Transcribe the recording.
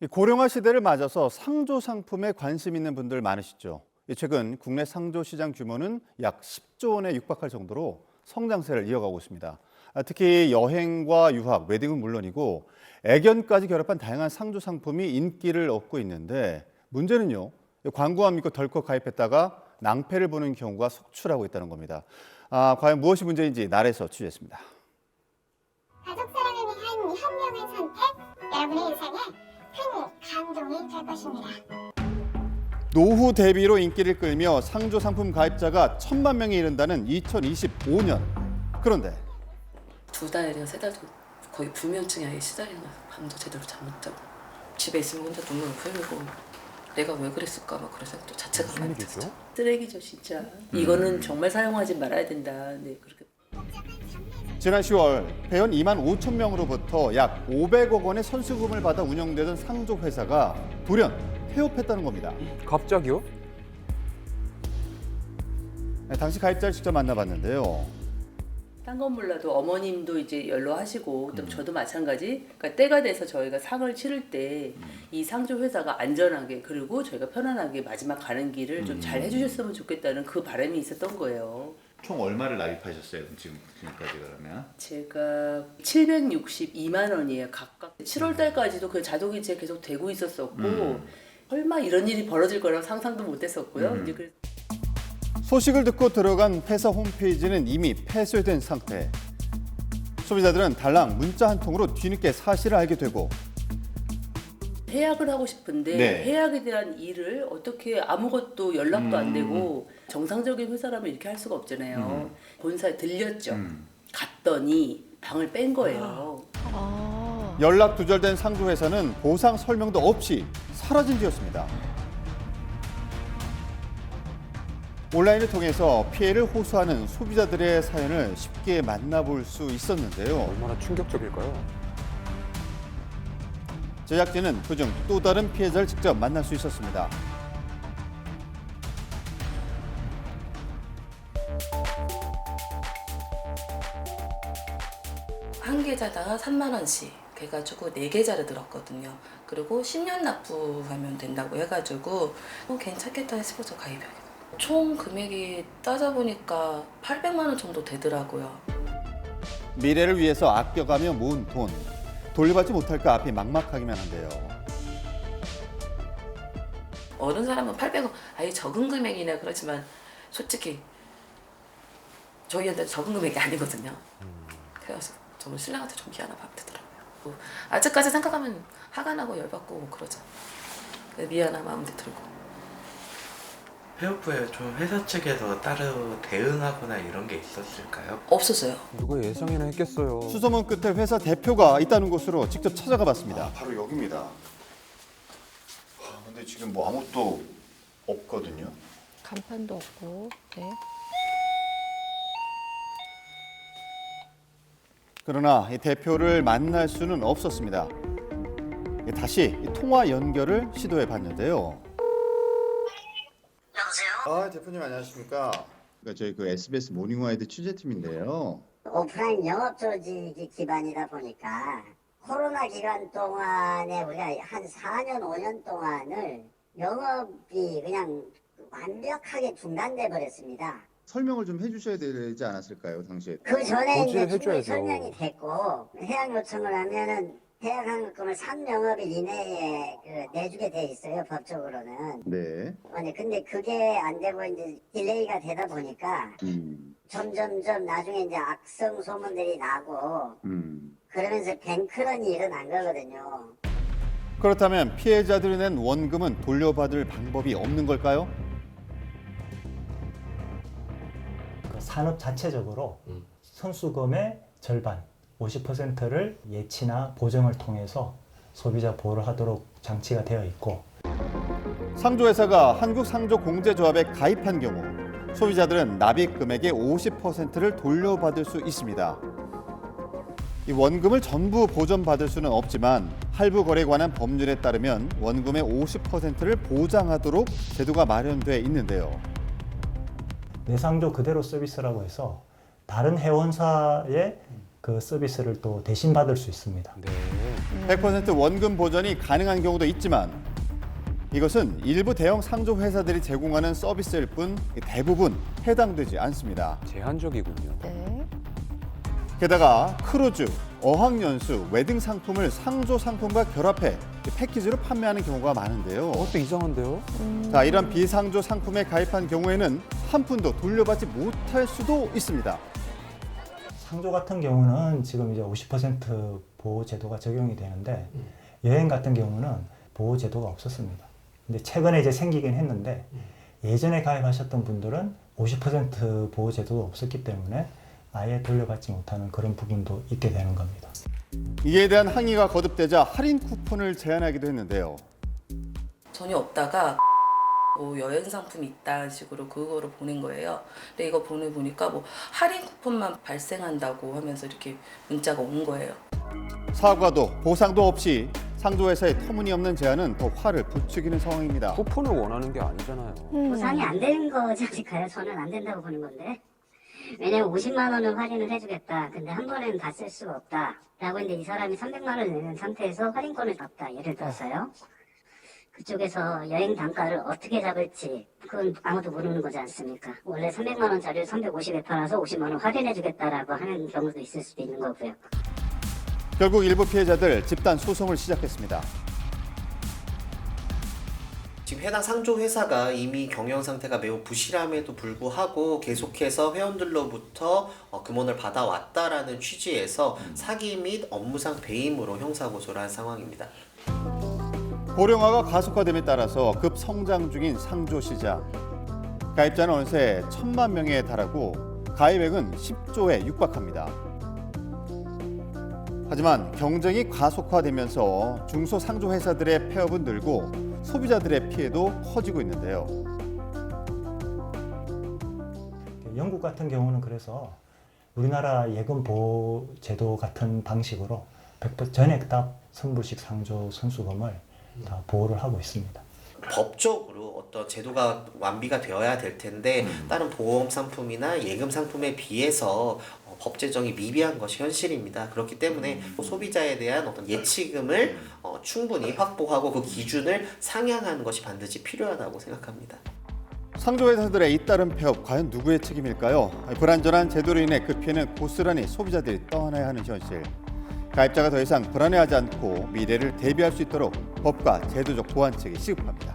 이 고령화 시대를 맞아서 상조 상품에 관심 있는 분들 많으시죠. 최근 국내 상조 시장 규모는 약 10조 원에 육박할 정도로 성장세를 이어가고 있습니다. 특히 여행과 유학, 웨딩은 물론이고 애견까지 결합한 다양한 상조 상품이 인기를 얻고 있는데 문제는요. 광고만 믿고 덜컥 가입했다가 낭패를 보는 경우가 속출하고 있다는 겁니다. 과연 무엇이 문제인지 날에서 취재했습니다. 가족 사랑을 위한 현명한 선택, 여러분의 인생에 큰 감동이 될 것입니다. 노후 대비로 인기를 끌며 상조 상품 가입자가 1,000만 명에 이른다는 2025년. 그런데 2달이나 3달 정도 거의 불면증에 아예 시달리나 밤도 제대로 잠 못 자고 집에 있으면 혼자 눈물 흘리고 내가 왜 그랬을까 막 그런 생각도 자체가 많이 들죠. 쓰레기죠 진짜. 이거는 정말 사용하지 말아야 된다. 네, 그렇게. 지난 10월 회원 2만 5천 명으로부터 약 500억 원의 선수금을 받아 운영되던 상조 회사가 돌연 폐업했다는 겁니다. 갑자기요? 당시 가입자를 직접 만나봤는데요. 딴 건 몰라도 어머님도 이제 연로하시고 또 저도 마찬가지. 그러니까 때가 돼서 저희가 상을 치를 때 이 상조 회사가 안전하게 그리고 저희가 편안하게 마지막 가는 길을 좀 잘 해주셨으면 좋겠다는 그 바람이 있었던 거예요. 총 얼마를 납입하셨어요? 지금까지 그러면? 제가 762만 원이에요 각각. 7월 달까지도 그 자동이체 계속 되고 있었었고 설마 이런 일이 벌어질 거라고 상상도 못했었고요. 이제 그래서 소식을 듣고 들어간 회사 홈페이지는 이미 폐쇄된 상태. 소비자들은 달랑 문자 한 통으로 뒤늦게 사실을 알게 되고 해약을 하고 싶은데 네. 해약에 대한 일을 어떻게 아무것도 연락도 안 되고 정상적인 회사라면 이렇게 할 수가 없잖아요. 본사에 들렸죠. 갔더니 방을 뺀 거예요. 연락 두절된 상조 회사는 보상 설명도 없이 사라진 뒤였습니다. 온라인을 통해서 피해를 호소하는 소비자들의 사연을 쉽게 만나볼 수 있었는데요. 얼마나 충격적일까요? 제작진은 그중 또 다른 피해자를 직접 만날 수 있었습니다. 한 계좌다가 3만 원씩 해가지고 4계좌를 들었거든요. 그리고 10년 납부하면 된다고 해가지고 괜찮겠다 싶어서 가입하게 됐어요. 총 금액이 따져보니까 800만 원 정도 되더라고요. 미래를 위해서 아껴가며 모은 돈. 돌려받지 못할까 앞이 막막하기만 한데요. 어른 사람은 800원 아예 적은 금액이나 그렇지만 솔직히 저희한테 적은 금액이 아니거든요. 그래서 정말 신랑한테 좀 미안하고 되더라고요. 아직까지 생각하면 화가 나고 열받고 그러죠. 미안한 마음도 들고. 폐업 후에 좀 회사 측에서 따로 대응하거나 이런 게 있었을까요? 없었어요. 누가 예상이나 했겠어요. 수소문 끝에 회사 대표가 있다는 곳으로 직접 찾아가 봤습니다. 바로 여기입니다. 근데 지금 뭐 아무것도 없거든요. 간판도 없고. 네. 그러나 이 대표를 만날 수는 없었습니다. 다시 통화 연결을 시도해 봤는데요. 아, 대표님 안녕하십니까? 저희 그 SBS 모닝와이드 취재팀인데요. 오프라인 영업 조직이 기반이다 보니까 코로나 기간 동안에 우리가 한 4년, 5년 동안을 영업이 그냥 완벽하게 중단돼 버렸습니다. 설명을 좀 해주셔야 되지 않았을까요, 당시에? 그 전에 이제 고지를 충분히 해줘야죠. 설명이 됐고 해약 요청을 하면은 해약 항공권을 3영업일 이내에 내주게 돼 있어요, 법적으로는. 네. 근데 그게 안 되고 이제 딜레이가 되다 보니까 점점점 나중에 이제 악성 소문들이 나고 그러면서 뱅크런이 일어난 거거든요. 그렇다면 피해자들이 낸 원금은 돌려받을 방법이 없는 걸까요? 그 산업 자체적으로 선수금의 절반, 50%를 예치나 보증을 통해서 소비자 보호를 하도록 장치가 되어 있고 상조회사가 한국상조공제조합에 가입한 경우 소비자들은 납입 금액의 50%를 돌려받을 수 있습니다. 이 원금을 전부 보전받을 수는 없지만 할부 거래에 관한 법률에 따르면 원금의 50%를 보장하도록 제도가 마련돼 있는데요. 내상조 그대로 서비스라고 해서 다른 회원사의 그 서비스를 또 대신 받을 수 있습니다. 네. 100% 원금 보전이 가능한 경우도 있지만 이것은 일부 대형 상조 회사들이 제공하는 서비스일 뿐 대부분 해당되지 않습니다. 제한적이군요. 네. 게다가 크루즈, 어학연수, 웨딩 상품을 상조 상품과 결합해 패키지로 판매하는 경우가 많은데요. 그것도 이상한데요? 자, 이런 비상조 상품에 가입한 경우에는 한 푼도 돌려받지 못할 수도 있습니다. 상조 같은 경우는 지금 이제 50% 보호 제도가 적용이 되는데 여행 같은 경우는 보호 제도가 없었습니다. 근데 최근에 이제 생기긴 했는데 예전에 가입하셨던 분들은 50% 보호 제도가 없었기 때문에 아예 돌려받지 못하는 그런 부분도 있게 되는 겁니다. 이에 대한 항의가 거듭되자 할인 쿠폰을 제안하기도 했는데요. 전혀 없다가 뭐 여행 상품이 있다는 식으로 그거를 보낸 거예요. 근데 이거 보내보니까 뭐 할인 쿠폰만 발생한다고 하면서 이렇게 문자가 온 거예요. 사과도 보상도 없이 상조회사의 터무니없는 제안은 더 화를 부추기는 상황입니다. 쿠폰을 원하는 게 아니잖아요. 보상이 안 되는 거지 않을까요? 저는 안 된다고 보는 건데. 왜냐면 50만 원은 할인을 해주겠다. 근데 한 번에는 다 쓸 수가 없다. 라고 했는데 이 사람이 300만 원을 내는 상태에서 할인권을 줬다. 예를 들어서요. 그쪽에서 여행 단가를 어떻게 잡을지 그건 아무도 모르는 거지 않습니까? 원래 300만 원짜리를 350에 팔아서 50만 원 할인해주겠다라고 하는 경우도 있을 수도 있는 거고요. 결국 일부 피해자들 집단 소송을 시작했습니다. 지금 해당 상조 회사가 이미 경영 상태가 매우 부실함에도 불구하고 계속해서 회원들로부터 금원을 받아왔다라는 취지에서 사기 및 업무상 배임으로 형사고소를 한 상황입니다. 고령화가 가속화됨에 따라서 급성장 중인 상조 시장. 가입자는 어느새 1,000만 명에 달하고 가입액은 10조에 육박합니다. 하지만 경쟁이 가속화되면서 중소상조 회사들의 폐업은 늘고 소비자들의 피해도 커지고 있는데요. 영국 같은 경우는 그래서 우리나라 예금 보호 제도 같은 방식으로 100% 전액 선불식 상조 선수금을 다 보호를 하고 있습니다. 법적으로 어떤 제도가 완비가 되어야 될 텐데 다른 보험 상품이나 예금 상품에 비해서 법 제정이 미비한 것이 현실입니다. 그렇기 때문에 소비자에 대한 어떤 예치금을 충분히 확보하고 그 기준을 상향하는 것이 반드시 필요하다고 생각합니다. 상조 회사들의 잇따른 폐업 과연 누구의 책임일까요? 불안전한 제도로 인해 그 피해는 고스란히 소비자들이 떠안아야 하는 현실. 가입자가 더 이상 불안해하지 않고 미래를 대비할 수 있도록 법과 제도적 보완책이 시급합니다.